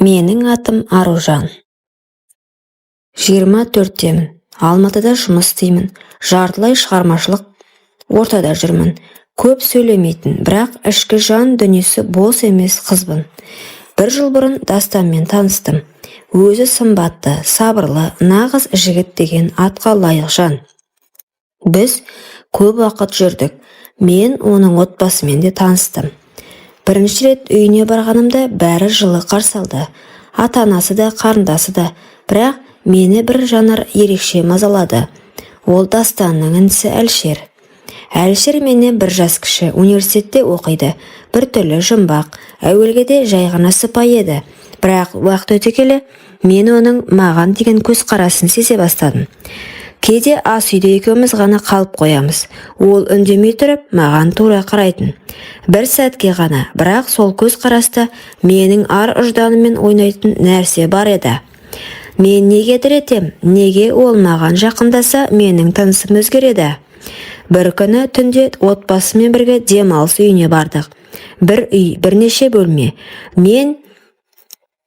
Менің атым Аружан. 24-темін. Алматыда жұмыс істеймін. Жартылай шығармашылық ортада жүрмін. Көп сөйлемейтін, бірақ ішкі жан дүниесі бос емес қызбын. Бір жыл бұрын Дастанмен таныстым. Өзі сымбатты, сабырлы, нағыз жігіт деген атқа лайық жан. Біз көп уақыт жүрдік. Мен оның отбасымен де таныстым. Бірінші рет үйіне барғанымда бәрі жылы қарсы алды. Ата-анасы да, қарындасы да. Бірақ мені бір жанар ерекше мазалады. Ол Дастанның інісі Әлшер. Әлшер менен бір жас кіші, университетте оқиды. Бір түрлі жұмбақ, әуелгеде жай ғана сыпайы еді. Бірақ уақыт өте келе мен оның маған деген көзқарасын сезе бастадым. Кейде ас үйде екеуміз ғана қалып қоямыз. Ол үндемей тұрып, маған тура қарайтын. Бір сәтке ғана, бірақ сол көзқараста менің ар ұжданыммен ойнайтын нәрсе бар еді. Мен неге диретем, неге ол маған жақындаса, менің тынысым өзгереді. Бір күні түнде отбасымен бірге демалыс үйіне бардық. Бір үй, бірнеше бөлме. Мен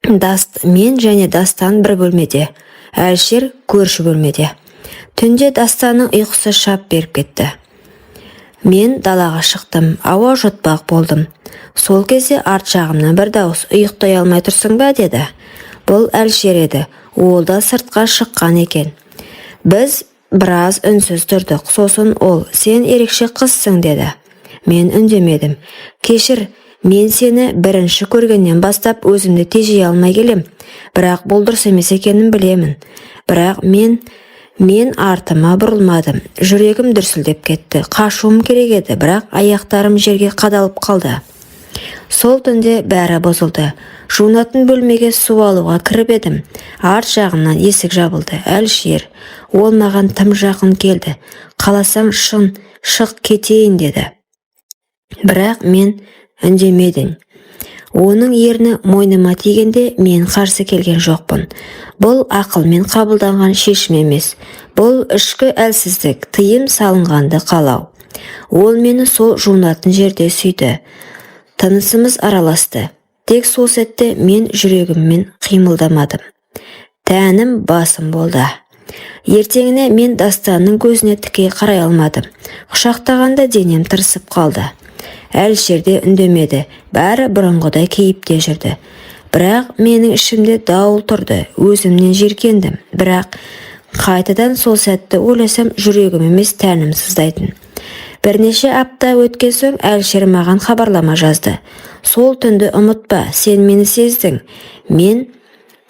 және Дастан бір бөлмеде. Әлшер көрші бөлмеде. Түнде Дастанның ұйқысы шап беріп кетті. Мен далаға шықтым, ауа жұтпақ болдым. Сол кезде арт жағымнан бір дауыс: "Ұйықтай алмай тұрсың ба?" деді. Бұл Әлшер еді. Ол да сыртқа шыққан екен. Біз біраз үнсіз тұрдық. Сосын ол: "Сен ерекше қызсың" деді. Мен үндемедім. "Кешір, мен сені бірінші көргеннен бастап өзімді тежей алмай келем. Бірақ бұл дұрыс емес екенін білемін. Бірақ мен артыма бұрылмадым. Жүрегім дүрсілдеп кетті. Қашуым керек еді, бірақ аяқтарым жерге қадалып қалды." Сол түнде бәрі бұзылды. Жуынатын бөлмеге су алуға кіріп едім. Арт жағымнан есік жабылды. Әлшер. Ол маған тым жақын келді. "Қаласаң шық кетейін" деді. Бірақ мен үндемедім. Оның ерні мойныма тигенде мен қарсы келген жоқпын. Бұл ақылмен қабылданған шешім емес. Бұл ішкі әлсіздік, тыйым салынғанды қалау. Ол мені сол жуынатын жерде сүйді. Тынысымыз араласты. Тек сол сәтте мен жүрегіммен қимылдамадым. Тәнім басым болды. Ертеңіне мен Дастанның көзіне тіке қарай алмадым. Құшақтағанда денем тырысып қалды. Әлшер де үндемеді. Бәрі бұрынғыдай кейіпте жүрді. Бірақ менің ішімде дауыл тұрды. Өзімнен жиіркендім. Бірақ қайтадан сол сәтті ойласам, жүрегім емес, тәнім сыздайтын. Бірнеше апта өткен соң Әлшер маған хабарлама жазды. "Сол түнді ұмытпа, сен мені сездің. Мен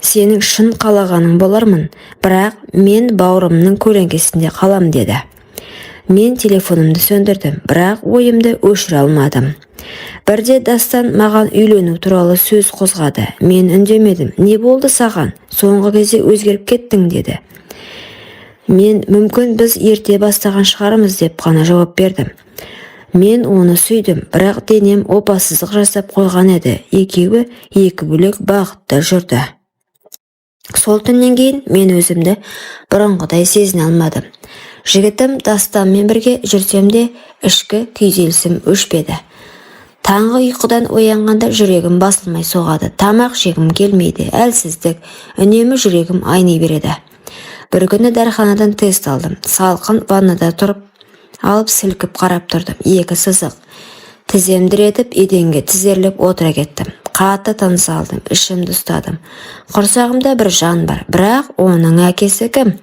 сенің шын қалағаның болармын, бірақ мен бауырымның көлеңкесінде қалам" деді. Мен телефонымды сөндірдім, бірақ ойымды өшіре алмадым. Бірде Дастан маған үйлену туралы сөз қозғады. Мен үндемедім. "Не болды саған? Соңғы кезде өзгеріп кеттің" деді. Мен "Мүмкін біз ерте бастаған шығармыз" деп қана жауап бердім. Мен оны сүйдім, бірақ денем опасыздық жасап қойған еді. Екеуі екі бөлек бағытта жүрді. Сол түннен кейін мен өзімді бұрынғыдай сезіне алмадым. Жігітім Дастанмен бірге жүрсем де ішкі күйзелісім өшпеді. Таңғы ұйқыдан оянғанда жүрегім басылмай соғады. Тамақ жегім келмейді. Әлсіздік, үнемі жүрегім айни береді. Бір күні дәріханадан тест алдым. Салқын ваннада тұрып алып сілкіп қарап тұрдым. 2 сызық. Тіземді ретіп еденге тізерлеп отыра кеттім. Қатты тыныс алдым, ішімді ұстадым. Құрсағымда бір жан бар, бірақ оның әкесі кім?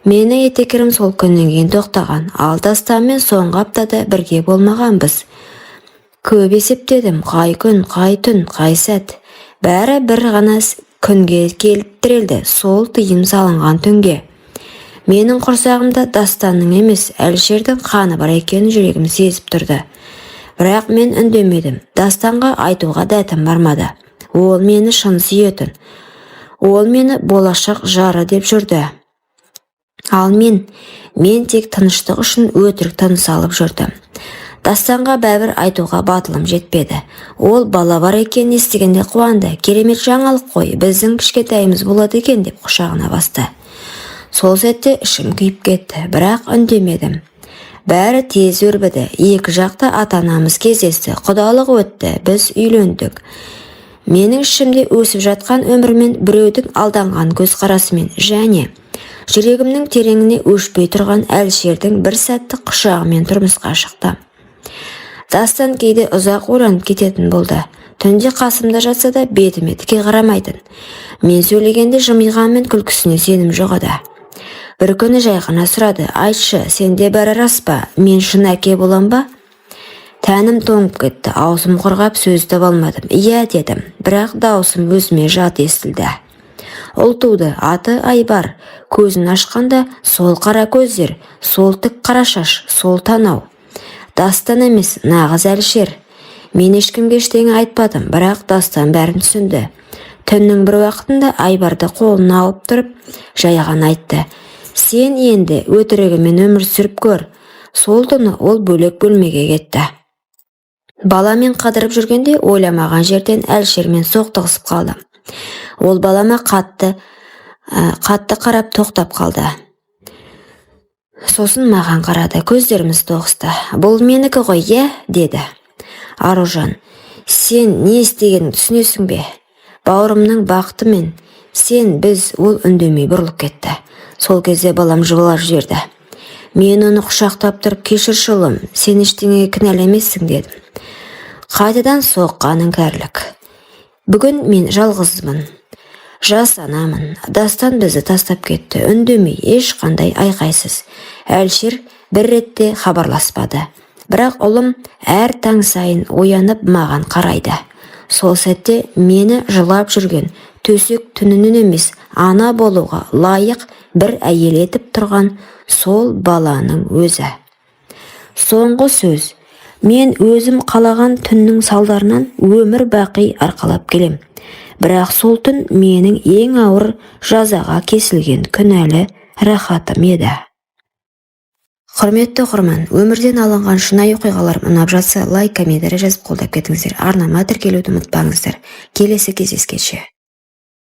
Менің етекерім сол күннен кейін тоқтаған. Ал Дастанмен соңғы аптада бірге болмағанбыз. Көп есептедім. Қай күн, қай түн, қай сәт. Бәрі бір ғана күнге келіп тірелді. Сол тыйым салынған түнге. Менің құрсағымда Дастанның емес, Әлшердің қаны бар екенін жүрегім сезіп тұрды. Бірақ мен үндемедім. Дастанға айтуға дәтім бармады. Ол мені шын сүйетін. Ол мені болашақ жары деп жүрді. Ал мен тек тыныштық үшін өтірік тыныс алып жүрдім. Дастанға бәрібір айтуға батылым жетпеді. Ол бала бар екенін естігенде қуанды. "Керемет жаңалық қой, біздің кішкентайымыз болады екен" деп құшағына басты. Сол сәтте ішім күйіп кетті, бірақ үндемедім. Бәрі тез өрбіді. Екі жақта ата-анамыз кездесті. Құдалық өтті. Біз үйлендік. Менің ішімде өсіп жатқан өмірмен біреудің алданған көзқарасымен және жүрегімнің тереңіне өшпей тұрған Әлшердің бір сәттік құшағымен тұрмысқа шықты. Дастан кейде ұзақ ойланып кететін болды. Түнде қасымда жатса да бетіме тіке қарамайтын. Мен сөйлегенде жымиғанмен күлкісіне сенім жоқ еді. Бір күні жай ғана сұрады: айтшы, сенде бәрі рас па? Мен шын әке болам ба? Тәнім тоңып кетті, аузым құрғап сөз таба алмадым. Иә дедім, бірақ даусым өзіме жат естілді. Ұл туды, аты Айбар. Көзін ашқанда сол қара көздер, сол тік қара шаш, сол танау. Дастан емес, нағыз Әлшер. Мен ешкімге ештеңе айтпадым, бірақ Дастан бәрін түсінді. Түннің бір уақытында Айбарды қолына алып тұрып, жайған айтты: сен енді өтірігімен өмір сүріп көр. Сол түні ол бөлек бөлмеге кетті. Баламен қадырып жүргенде ойламаған жерден Әлшермен соқтығысып қалды. Ол балама қатты қарап тоқтап қалды. Сосын маған қарады, көздеріміз тоғысты. Бұл менікі ғой, е, деді. Аружан, сен не істегенін түсінесің бе? Бауырымның бақытымен сен, біз, ол үндемей бұрылып кетті. Сол кезде балам жыбырлап жіберді. Мен оны құшақтап тұрып, кешірші ұлым, сен ештеңеге кінәлі емессің, дедім. Қайтадан соққаның кәрілік. Бүгін мен жалғызмын. Жас анамын. Дастан бізді тастап кетті, үндемей, ешқандай айқайсыз. Әлшер бір ретте хабарласпады. Бірақ ұлым әр таң сайын оянып маған қарайды. Сол сәтте мені жылап жүрген, төсек түнінен емес, ана болуға лайық бір әйел етіп тұрған сол баланың өзі. Соңғы сөз. Мен өзім қалаған түннің салдарынан өмір бақи арқалап келем. Бірақ сол түн менің ең ауыр жазаға кесілген күнәлі рахатым еді. Құрметті оқырман, өмірден алынған шынайы оқиғалар ұнап жатса, лайк, комментарий жазып қолдап кетіңіздер. Арнама тіркелуді ұмытпаңыздар. Келесі кездескенше.